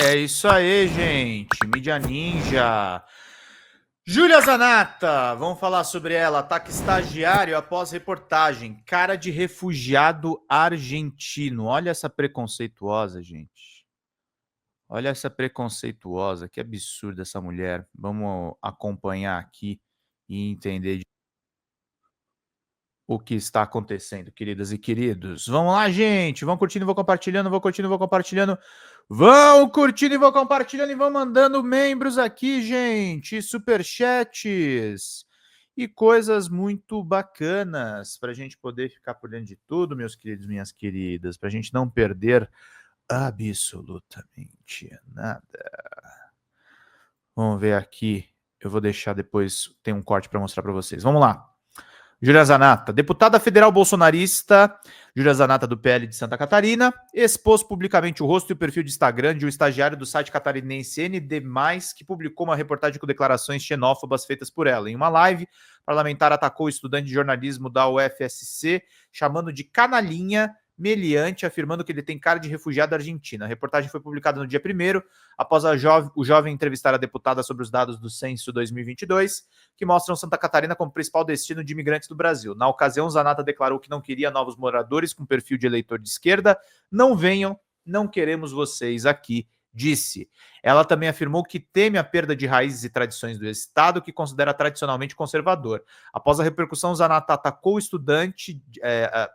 É isso aí, gente. Mídia Ninja. Júlia Zanata, vamos falar sobre ela. Ataque estagiário após reportagem. Cara de refugiado argentino. Olha essa preconceituosa, gente. Olha essa preconceituosa. Que absurda essa mulher. Vamos acompanhar aqui e entender o que está acontecendo, queridas e queridos. Vamos lá, gente. Vão curtindo, vou compartilhando, vou curtindo, vou compartilhando. Vão curtindo e vou compartilhando e vão mandando membros aqui, gente. Superchats e coisas muito bacanas para a gente poder ficar por dentro de tudo, meus queridos, minhas queridas, para a gente não perder absolutamente nada. Vamos ver aqui. Eu vou deixar depois, tem um corte para mostrar para vocês. Vamos lá. Júlia Zanata, deputada federal bolsonarista, Júlia Zanata do PL de Santa Catarina, expôs publicamente o rosto e o perfil de Instagram de um estagiário do site catarinense ND+, que publicou uma reportagem com declarações xenófobas feitas por ela. Em uma live, parlamentar atacou o estudante de jornalismo da UFSC, chamando de canalinha meliante, afirmando que ele tem cara de refugiado argentino. A reportagem foi publicada no dia 1º, após o jovem entrevistar a deputada sobre os dados do Censo 2022, que mostram Santa Catarina como principal destino de imigrantes do Brasil. Na ocasião, Zanata declarou que não queria novos moradores com perfil de eleitor de esquerda. Não venham, não queremos vocês aqui, disse. Ela também afirmou que teme a perda de raízes e tradições do Estado, que considera tradicionalmente conservador. Após a repercussão, Zanata atacou o estudante,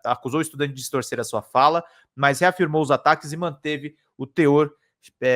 acusou o estudante de distorcer a sua fala, mas reafirmou os ataques e manteve o teor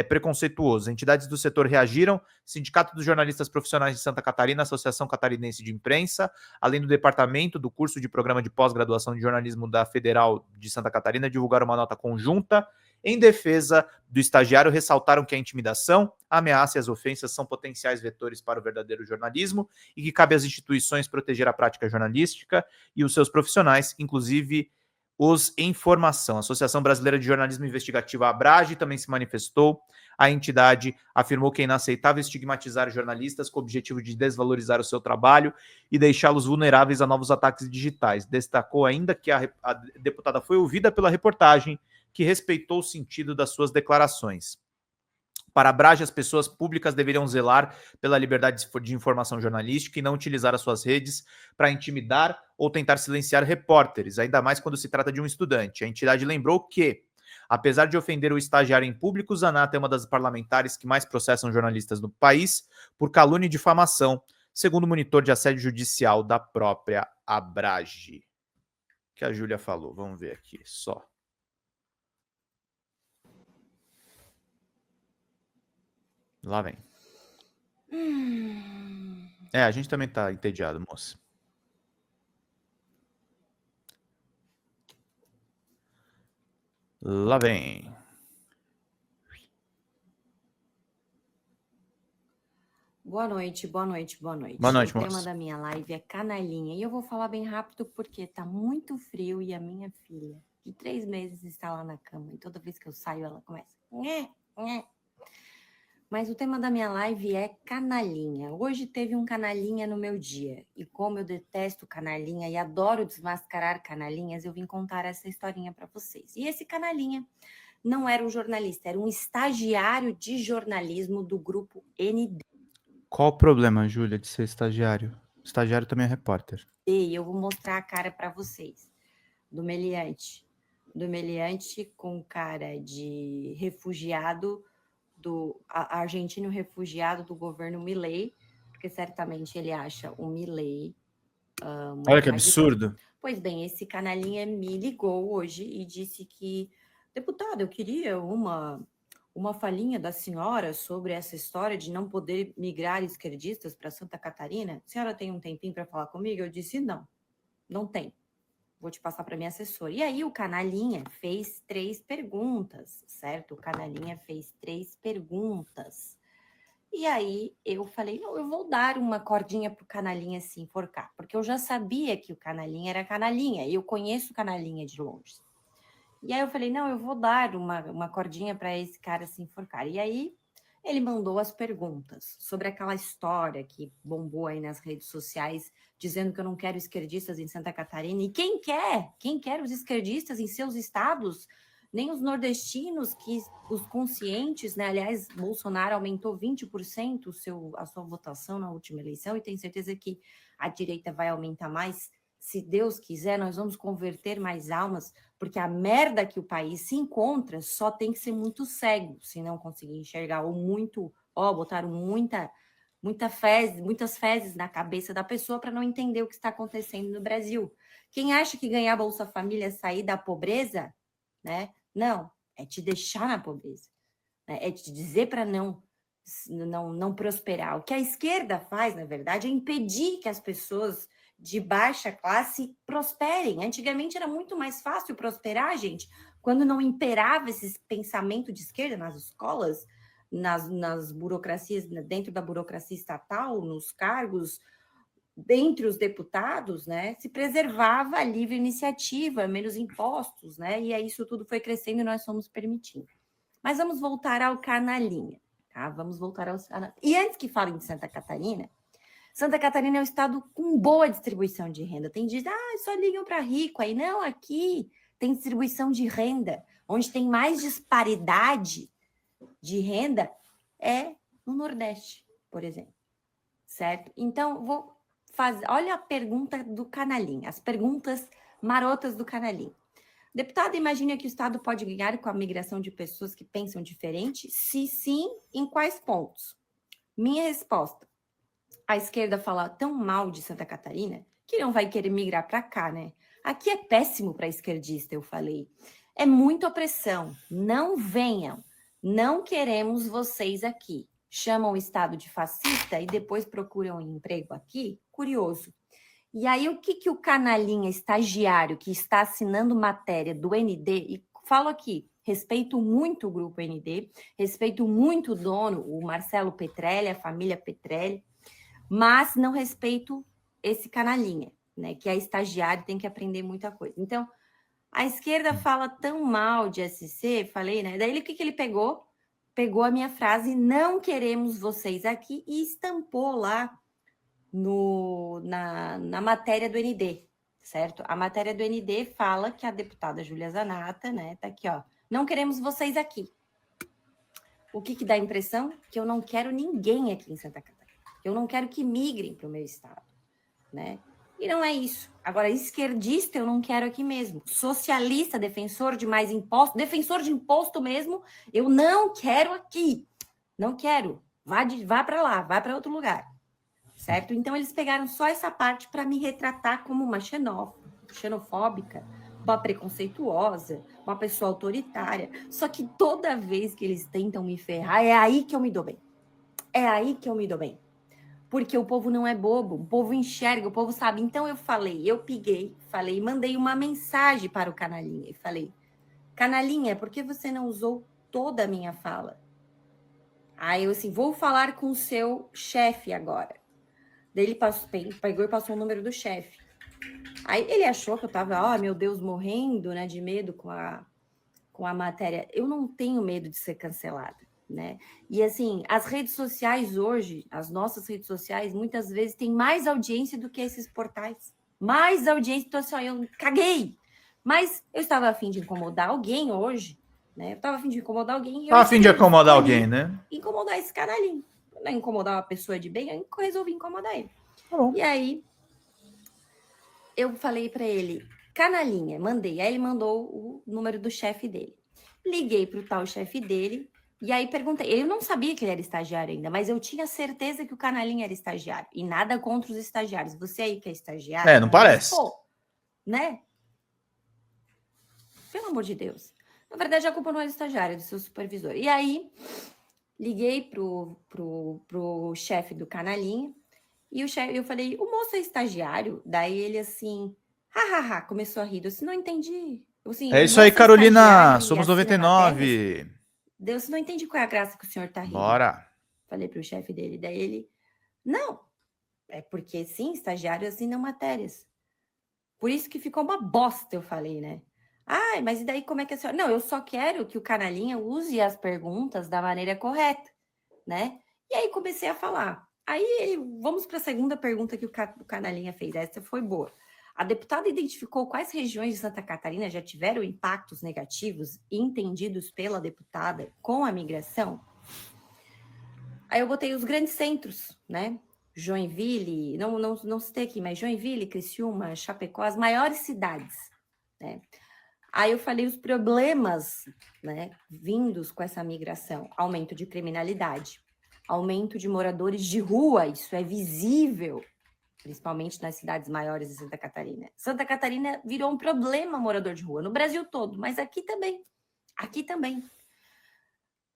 preconceituoso. Entidades do setor reagiram, Sindicato dos Jornalistas Profissionais de Santa Catarina, Associação Catarinense de Imprensa, além do departamento do curso de programa de pós-graduação de jornalismo da Federal de Santa Catarina, divulgaram uma nota conjunta em defesa do estagiário, ressaltaram que a intimidação, a ameaça e as ofensas são potenciais vetores para o verdadeiro jornalismo e que cabe às instituições proteger a prática jornalística e os seus profissionais, inclusive os em formação. A Associação Brasileira de Jornalismo Investigativo, a Abrage, também se manifestou. A entidade afirmou que é inaceitável estigmatizar jornalistas com o objetivo de desvalorizar o seu trabalho e deixá-los vulneráveis a novos ataques digitais. Destacou ainda que a deputada foi ouvida pela reportagem, que respeitou o sentido das suas declarações. Para a Abrage, as pessoas públicas deveriam zelar pela liberdade de informação jornalística e não utilizar as suas redes para intimidar ou tentar silenciar repórteres, ainda mais quando se trata de um estudante. A entidade lembrou que, apesar de ofender o estagiário em público, Zanata é uma das parlamentares que mais processam jornalistas no país por calúnia e difamação, segundo o monitor de assédio judicial da própria Abrage. Que a Júlia falou, vamos ver aqui só. Lá vem. A gente também tá entediado, moça. Lá vem. Boa noite, boa noite, boa noite. Boa noite, o tema moça. da minha live é canalinha. E eu vou falar bem rápido porque tá muito frio e a minha filha, de 3 meses, está lá na cama. E toda vez que eu saio, ela começa... Nhê, nhê. Mas o tema da minha live é canalinha. Hoje teve um canalinha no meu dia. E como eu detesto canalinha e adoro desmascarar canalinhas, eu vim contar essa historinha para vocês. E esse canalinha não era um jornalista, era um estagiário de jornalismo do grupo ND. Qual o problema, Júlia, de ser estagiário? Estagiário também é repórter. E eu vou mostrar a cara para vocês. Do meliante com cara de refugiado, argentino refugiado do governo Milei, porque certamente ele acha o Milei... Olha que absurdo. Pois bem, esse canalinha me ligou hoje e disse que, deputada, eu queria uma falinha da senhora sobre essa história de não poder migrar esquerdistas para Santa Catarina. A senhora tem um tempinho para falar comigo? Eu disse, não tem. Vou te passar para minha assessora. E aí o canalinha fez 3 perguntas, certo? O canalinha fez 3 perguntas. E aí eu falei, não, eu vou dar uma cordinha pro canalinha se enforcar, porque eu já sabia que o canalinha era canalinha, e eu conheço o canalinha de longe. E aí eu falei, não, eu vou dar uma cordinha para esse cara se enforcar. E aí ele mandou as perguntas sobre aquela história que bombou aí nas redes sociais, dizendo que eu não quero esquerdistas em Santa Catarina. E quem quer os esquerdistas em seus estados? nem os nordestinos, que os conscientes, né? Aliás, Bolsonaro aumentou 20% a sua votação na última eleição, e tenho certeza que a direita vai aumentar mais. Se Deus quiser, nós vamos converter mais almas, porque a merda que o país se encontra só tem que ser muito cego, se não conseguir enxergar, ou muito, botaram muitas fezes na cabeça da pessoa para não entender o que está acontecendo no Brasil. Quem acha que ganhar Bolsa Família é sair da pobreza, né? Não, é te deixar na pobreza, né? É te dizer para não prosperar. O que a esquerda faz, na verdade, é impedir que as pessoas de baixa classe prosperem. Antigamente era muito mais fácil prosperar, gente, quando não imperava esse pensamento de esquerda nas escolas, nas burocracias, dentro da burocracia estatal, nos cargos, dentre os deputados, né, se preservava a livre iniciativa, menos impostos, né, e aí isso tudo foi crescendo e nós fomos permitindo. Mas vamos voltar ao canalinha, tá? Vamos voltar ao... E antes que falem de Santa Catarina é um estado com boa distribuição de renda. Tem gente, só ligam para rico, aí não, aqui tem distribuição de renda, onde tem mais disparidade de renda é no Nordeste, por exemplo, certo? Então, vou fazer, olha a pergunta do canalinha, as perguntas marotas do canalinha. Deputado, imagina que o Estado pode ganhar com a migração de pessoas que pensam diferente? Se sim, em quais pontos? Minha resposta, a esquerda fala tão mal de Santa Catarina que não vai querer migrar para cá, né? Aqui é péssimo para esquerdista, eu falei. É muita opressão, não venham. Não queremos vocês aqui. Chamam o Estado de fascista e depois procuram um emprego aqui? Curioso. E aí, o que o canalinha estagiário que está assinando matéria do ND, e falo aqui, respeito muito o grupo ND, respeito muito o dono, o Marcelo Petrelli, a família Petrelli, mas não respeito esse canalinha, né, que é estagiário, tem que aprender muita coisa. Então, a esquerda fala tão mal de SC, falei, né? Daí o que ele pegou? Pegou a minha frase, não queremos vocês aqui, e estampou lá na matéria do ND, certo? A matéria do ND fala que a deputada Júlia Zanata, né, tá aqui, ó, não queremos vocês aqui. O que dá a impressão? Que eu não quero ninguém aqui em Santa Catarina. Eu não quero que migrem para o meu estado, né? E não é isso. Agora, esquerdista eu não quero aqui mesmo. Socialista, defensor de mais imposto, defensor de imposto mesmo, eu não quero aqui. Não quero. Vá para lá, vá para outro lugar. Certo? Então, eles pegaram só essa parte para me retratar como uma xenofóbica, uma preconceituosa, uma pessoa autoritária. Só que toda vez que eles tentam me ferrar, é aí que eu me dou bem. É aí que eu me dou bem. Porque o povo não é bobo, o povo enxerga, o povo sabe. Então eu falei, mandei uma mensagem para o Canalinha e falei, Canalinha, por que você não usou toda a minha fala? Aí eu assim, vou falar com o seu chefe agora. Daí ele pegou e passou o número do chefe. Aí ele achou que eu tava, meu Deus, morrendo, né, de medo com a matéria. Eu não tenho medo de ser cancelada. Né? E assim, as redes sociais hoje, as nossas redes sociais, muitas vezes têm mais audiência do que esses portais. Mais audiência, então assim, eu caguei. Mas eu estava a fim de incomodar alguém hoje, né? Eu estava a fim de incomodar alguém. Estava a fim de acomodar alguém, né? Incomodar esse canalinho. Não incomodar uma pessoa de bem, eu resolvi incomodar ele. Tá bom. E aí, eu falei para ele, canalinha, mandei. Aí ele mandou o número do chefe dele. Liguei para o tal chefe dele. E aí perguntei, ele não sabia que ele era estagiário ainda, mas eu tinha certeza que o canalinha era estagiário. E nada contra os estagiários. Você aí que é estagiário... não parece. Pô, né? Pelo amor de Deus. Na verdade, a culpa não é do estagiário, é do seu supervisor. E aí, liguei pro chefe do canalinha. E eu falei, o moço é estagiário? Daí ele assim, começou a rir. Eu assim, não entendi. Eu, assim, é isso aí, Carolina. Somos 99. Deus, não entendi qual é a graça que o senhor tá rindo. Bora. Falei pro chefe dele. Daí ele, não, é porque sim, estagiário assinam matérias. Por isso que ficou uma bosta, eu falei, né? Mas e daí como é que a senhora... Não, eu só quero que o canalinha use as perguntas da maneira correta, né? E aí comecei a falar. Aí, vamos para a segunda pergunta que o canalinha fez. Essa foi boa. A deputada identificou quais regiões de Santa Catarina já tiveram impactos negativos entendidos pela deputada com a migração. Aí eu botei os grandes centros, né? Joinville, não citei aqui, mas Joinville, Criciúma, Chapecó, as maiores cidades, né? Aí eu falei os problemas, né, vindos com essa migração: aumento de criminalidade, aumento de moradores de rua, isso é visível, principalmente nas cidades maiores de Santa Catarina. Santa Catarina virou um problema morador de rua, no Brasil todo, mas aqui também. Aqui também.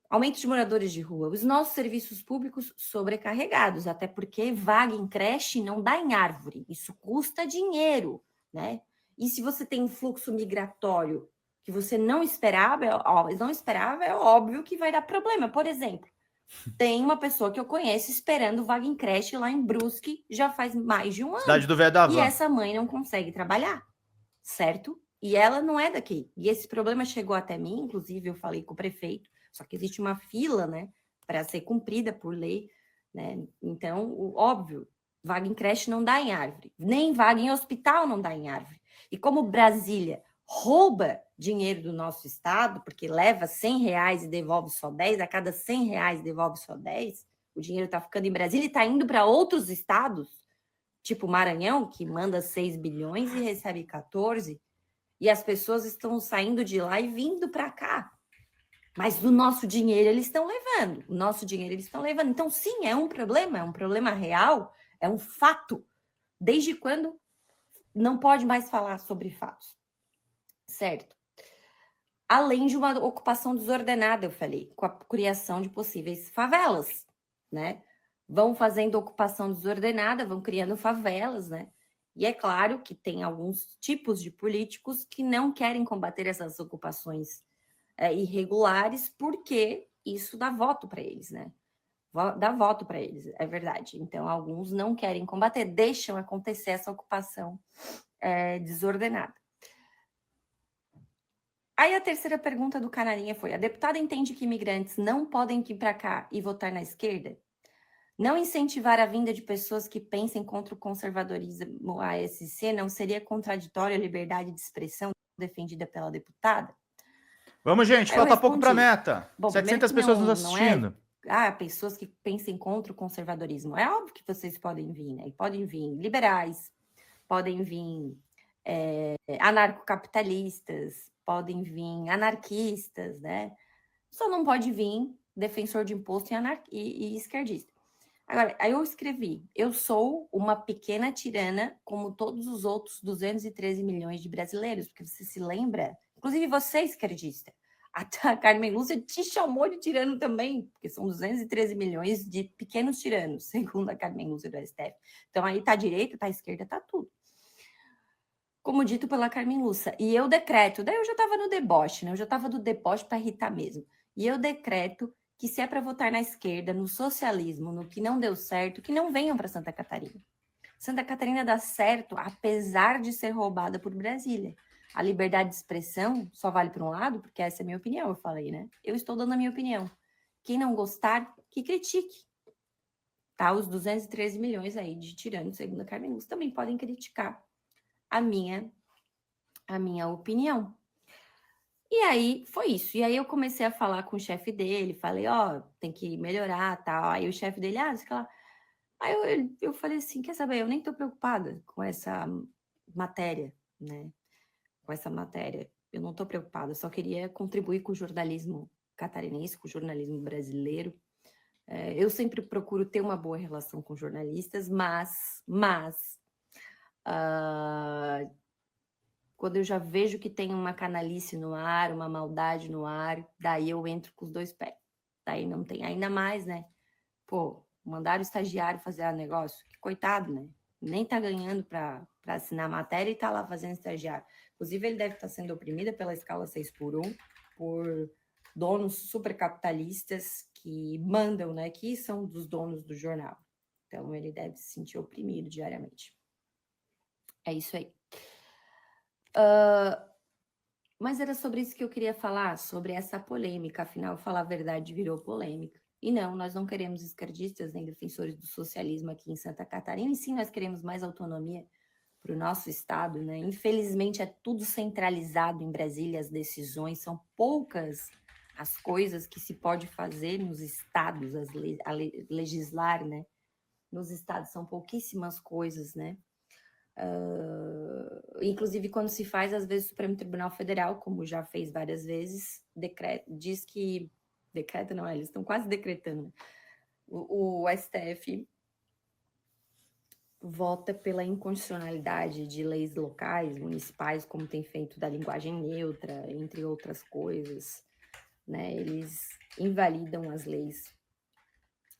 Aumento de moradores de rua, os nossos serviços públicos sobrecarregados, até porque vaga em creche não dá em árvore, isso custa dinheiro, né? E se você tem um fluxo migratório que você não esperava, é óbvio que vai dar problema. Por exemplo, tem uma pessoa que eu conheço esperando vaga em creche lá em Brusque já faz mais de um ano. Cidade do Velho da E Van. essa mãe não consegue trabalhar, certo? E ela não é daqui. E esse problema chegou até mim, inclusive eu falei com o prefeito, só que existe uma fila, né, para ser cumprida por lei, né? Então, óbvio, vaga em creche não dá em árvore, nem vaga em hospital não dá em árvore. E como Brasília rouba dinheiro do nosso estado, porque leva R$100 e devolve só 10, a cada R$100 devolve só 10, o dinheiro está ficando em Brasília e está indo para outros estados, tipo Maranhão, que manda 6 bilhões e recebe 14, e as pessoas estão saindo de lá e vindo para cá. Mas do nosso dinheiro eles estão levando. O nosso dinheiro eles estão levando. Então, sim, é um problema real, é um fato. Desde quando não pode mais falar sobre fatos? Certo? Além de uma ocupação desordenada, eu falei, com a criação de possíveis favelas, né? Vão fazendo ocupação desordenada, vão criando favelas, né? E é claro que tem alguns tipos de políticos que não querem combater essas ocupações irregulares, porque isso dá voto para eles, né? Dá voto para eles, é verdade. Então, alguns não querem combater, deixam acontecer essa ocupação desordenada. Aí a terceira pergunta do Canarinha foi: a deputada entende que imigrantes não podem vir para cá e votar na esquerda? Não incentivar a vinda de pessoas que pensem contra o conservadorismo ASC não seria contraditório à liberdade de expressão defendida pela deputada? Vamos, gente, Aí eu falta pouco para a respondi: meta. bom, primeiro 700 que pessoas nos não é assistindo. pessoas que pensem contra o conservadorismo. É óbvio que vocês podem vir, né? E podem vir liberais, podem vir anarcocapitalistas, podem vir anarquistas, né? Só não pode vir defensor de imposto e esquerdista. Agora, aí eu escrevi: eu sou uma pequena tirana como todos os outros 213 milhões de brasileiros, porque você se lembra, inclusive você, esquerdista, a Carmen Lúcia te chamou de tirano também, porque são 213 milhões de pequenos tiranos, segundo a Carmen Lúcia do STF. Então aí tá direita, tá esquerda, tá tudo. Como dito pela Carmen Lúcia. E eu decreto, daí eu já estava no deboche, né? Eu já estava do deboche para irritar mesmo. E eu decreto que se é para votar na esquerda, no socialismo, no que não deu certo, que não venham para Santa Catarina. Santa Catarina dá certo, apesar de ser roubada por Brasília. A liberdade de expressão só vale para um lado, porque essa é a minha opinião, eu falei, né? Eu estou dando a minha opinião. Quem não gostar, que critique. Tá? Os 213 milhões aí de tiranos, segundo a Carmen Lúcia, também podem criticar a minha opinião. E aí foi isso. E aí eu comecei a falar com o chefe dele, falei, tem que melhorar, tal. Aí o chefe dele, sei lá. Aí eu falei assim, quer saber, eu nem tô preocupada com essa matéria, né? Com essa matéria. Eu não tô preocupada, eu só queria contribuir com o jornalismo catarinense, com o jornalismo brasileiro. Eu sempre procuro ter uma boa relação com jornalistas, mas quando eu já vejo que tem uma canalice no ar, uma maldade no ar, daí eu entro com os dois pés. Daí não tem ainda mais, né? Pô, mandaram o estagiário fazer o negócio, que coitado, né? Nem tá ganhando para assinar a matéria e tá lá fazendo estagiário. Inclusive, ele deve estar sendo oprimido pela escala 6x1, por donos supercapitalistas que mandam, né? Que são dos donos do jornal. Então, ele deve se sentir oprimido diariamente. É isso aí. Mas era sobre isso que eu queria falar, sobre essa polêmica. Afinal, falar a verdade virou polêmica. E não, nós não queremos esquerdistas nem defensores do socialismo aqui em Santa Catarina, e sim, nós queremos mais autonomia para o nosso estado, né? Infelizmente é tudo centralizado em Brasília, as decisões são poucas as coisas que se pode fazer nos estados, legislar, né? Nos estados são pouquíssimas coisas, né? Inclusive quando se faz, às vezes o Supremo Tribunal Federal, como já fez várias vezes, diz que decreta, não, eles estão quase decretando, né? O STF vota pela inconstitucionalidade de leis locais, municipais, como tem feito da linguagem neutra, entre outras coisas, né? Eles invalidam as leis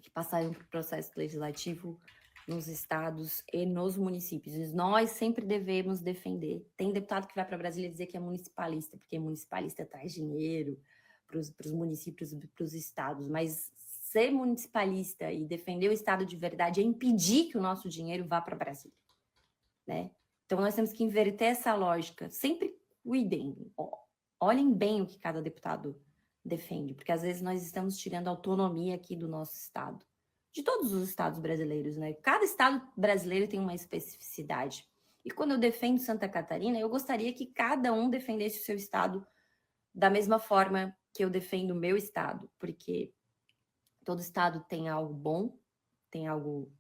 que passaram por processo legislativo nos estados e nos municípios. Nós sempre devemos defender. Tem deputado que vai para Brasília dizer que é municipalista, porque municipalista traz dinheiro para os municípios, para os estados, mas ser municipalista e defender o estado de verdade é impedir que o nosso dinheiro vá para Brasília, né? Então nós temos que inverter essa lógica. Sempre cuidem, olhem bem o que cada deputado defende, porque às vezes nós estamos tirando autonomia aqui do nosso estado, de todos os estados brasileiros, né? Cada estado brasileiro tem uma especificidade. E quando eu defendo Santa Catarina, eu gostaria que cada um defendesse o seu estado da mesma forma que eu defendo o meu estado, porque todo estado tem algo bom, tem algo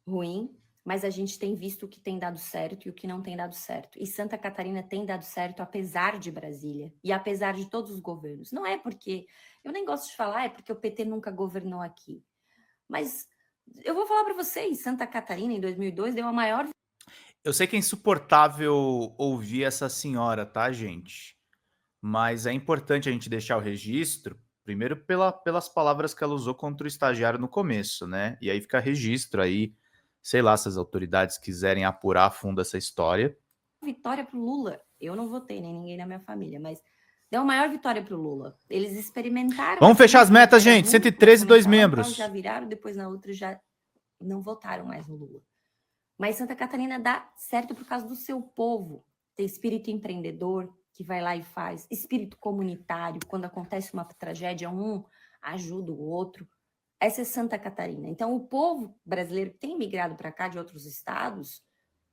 ruim, mas a gente tem visto o que tem dado certo e o que não tem dado certo. E Santa Catarina tem dado certo apesar de Brasília e apesar de todos os governos. Não é porque, eu nem gosto de falar, é porque o PT nunca governou aqui. Mas eu vou falar para vocês, Santa Catarina em 2002 deu a maior... Eu sei que é insuportável ouvir essa senhora, tá, gente? Mas é importante a gente deixar o registro, primeiro pelas palavras que ela usou contra o estagiário no começo, né? E aí fica registro aí, sei lá, se as autoridades quiserem apurar a fundo essa história. Vitória pro Lula. Eu não votei, nem ninguém na minha família, mas deu a maior vitória pro Lula. Eles experimentaram... Vamos fechar as metas, gente. Ruim, 113 e 2 tal, membros. já viraram, depois na outra já não votaram mais no Lula. Mas Santa Catarina dá certo por causa do seu povo. Tem espírito empreendedor, que vai lá e faz. Espírito comunitário, quando acontece uma tragédia, um ajuda o outro. Essa é Santa Catarina. Então, o povo brasileiro que tem migrado para cá de outros estados,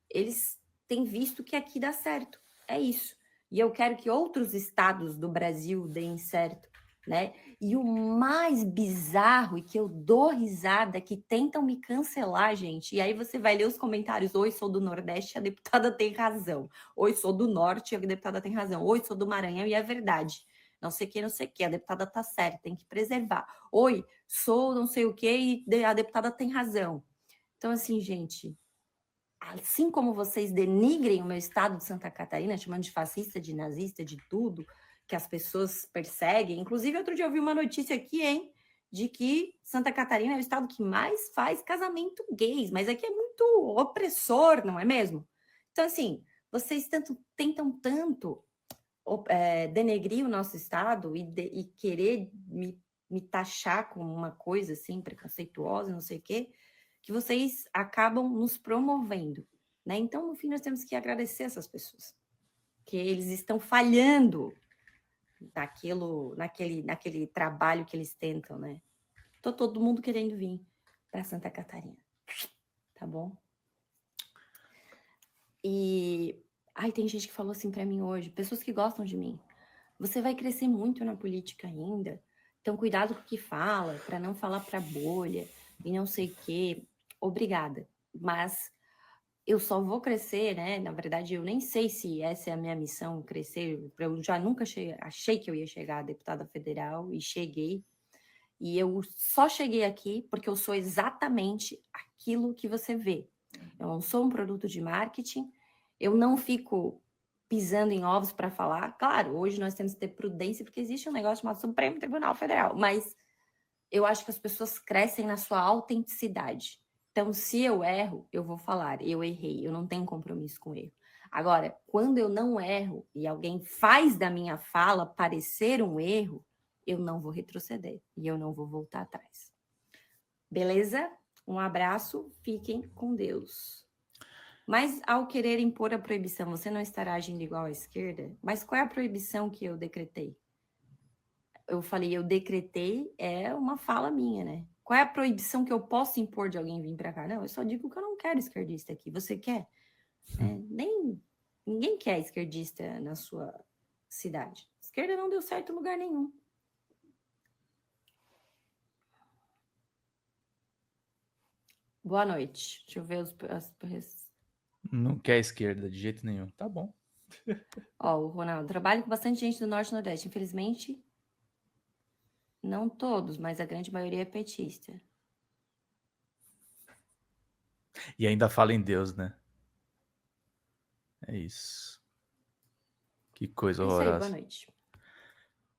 eles têm visto que aqui dá certo. É isso. E eu quero que outros estados do Brasil deem certo, né? E o mais bizarro e que eu dou risada é que tentam me cancelar, gente. E aí você vai ler os comentários: oi, sou do Nordeste, a deputada tem razão. Oi, sou do Norte, a deputada tem razão. Oi, sou do Maranhão e é verdade. Não sei o que, a deputada tá certa, tem que preservar. Oi, sou não sei o que e a deputada tem razão. Então, assim, gente, assim como vocês denigrem o meu estado de Santa Catarina, chamando de fascista, de nazista, de tudo, que as pessoas perseguem. Inclusive, outro dia eu vi uma notícia aqui, hein, de que Santa Catarina é o estado que mais faz casamento gays, mas aqui é muito opressor, não é mesmo? Então, assim, vocês tentam tanto denegrir o nosso estado e querer me taxar como uma coisa assim, preconceituosa, não sei o quê, que vocês acabam nos promovendo, né? Então, no fim, nós temos que agradecer essas pessoas, que eles estão falhando naquele trabalho que eles tentam, né? Tô todo mundo querendo vir para Santa Catarina, tá bom? E tem gente que falou assim para mim hoje, pessoas que gostam de mim. Você vai crescer muito na política ainda, então cuidado com o que fala, para não falar para bolha e não sei o quê. Obrigada, mas eu só vou crescer, né? Na verdade, eu nem sei se essa é a minha missão, crescer. Eu já nunca achei que eu ia chegar a deputada federal e cheguei. E eu só cheguei aqui porque eu sou exatamente aquilo que você vê. Eu não sou um produto de marketing, eu não fico pisando em ovos para falar. Claro, hoje nós temos que ter prudência porque existe um negócio chamado Supremo Tribunal Federal, mas eu acho que as pessoas crescem na sua autenticidade. Então, se eu erro, eu vou falar, eu errei, eu não tenho compromisso com erro. Agora, quando eu não erro e alguém faz da minha fala parecer um erro, eu não vou retroceder e eu não vou voltar atrás. Beleza? Um abraço, fiquem com Deus. Mas ao querer impor a proibição, você não estará agindo igual à esquerda? Mas qual é a proibição que eu decretei? Eu falei, eu decretei, é uma fala minha, né? Qual é a proibição que eu posso impor de alguém vir para cá? Não, eu só digo que eu não quero esquerdista aqui. Você quer? né? Ninguém quer esquerdista na sua cidade. Esquerda não deu certo em lugar nenhum. Boa noite. Deixa eu ver Não quer esquerda de jeito nenhum. Tá bom. Ó, o Ronaldo. Trabalho com bastante gente do Norte e Nordeste. Infelizmente, não todos, mas a grande maioria é petista. E ainda fala em Deus, né? É isso. Que coisa É isso aí, boa horrorosa. noite.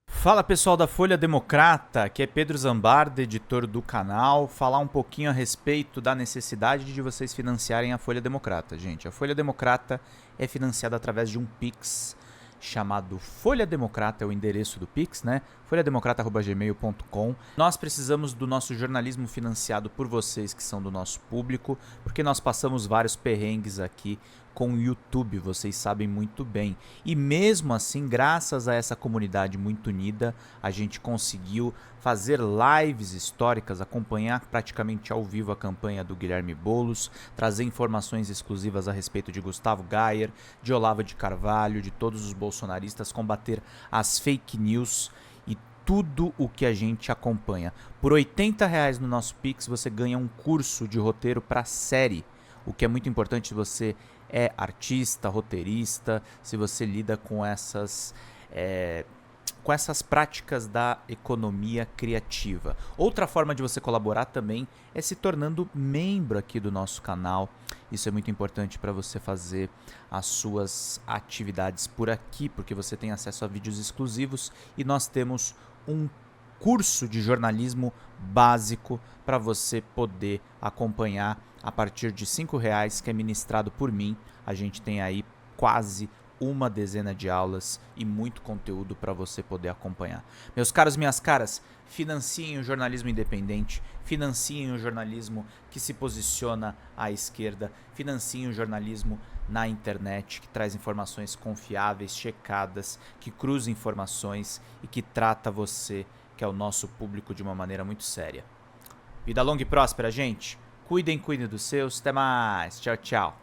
Fala pessoal da Folha Democrata, aqui é Pedro Zambarda, editor do canal. Falar um pouquinho a respeito da necessidade de vocês financiarem a Folha Democrata, gente. A Folha Democrata é financiada através de um Pix chamado Folha Democrata, é o endereço do Pix, né? folhademocrata@gmail.com. Nós precisamos do nosso jornalismo financiado por vocês que são do nosso público, porque nós passamos vários perrengues aqui com o YouTube, vocês sabem muito bem. E mesmo assim, graças a essa comunidade muito unida, a gente conseguiu fazer lives históricas, acompanhar praticamente ao vivo a campanha do Guilherme Boulos, trazer informações exclusivas a respeito de Gustavo Gayer, de Olavo de Carvalho, de todos os bolsonaristas, combater as fake news e tudo o que a gente acompanha. Por R$80 no nosso Pix você ganha um curso de roteiro para série, o que é muito importante se você é artista, roteirista, se você lida com essas práticas da economia criativa. Outra forma de você colaborar também é se tornando membro aqui do nosso canal. Isso é muito importante para você fazer as suas atividades por aqui, porque você tem acesso a vídeos exclusivos e nós temos um curso de jornalismo básico para você poder acompanhar a partir de R$5, que é ministrado por mim. A gente tem aí quase uma dezena de aulas e muito conteúdo para você poder acompanhar. Meus caros, minhas caras, financiem o jornalismo independente, financiem o jornalismo que se posiciona à esquerda, financiem o jornalismo na internet, que traz informações confiáveis, checadas, que cruza informações e que trata você, que é o nosso público, de uma maneira muito séria. Vida longa e próspera, gente. Cuidem dos seus. Até mais. Tchau, tchau.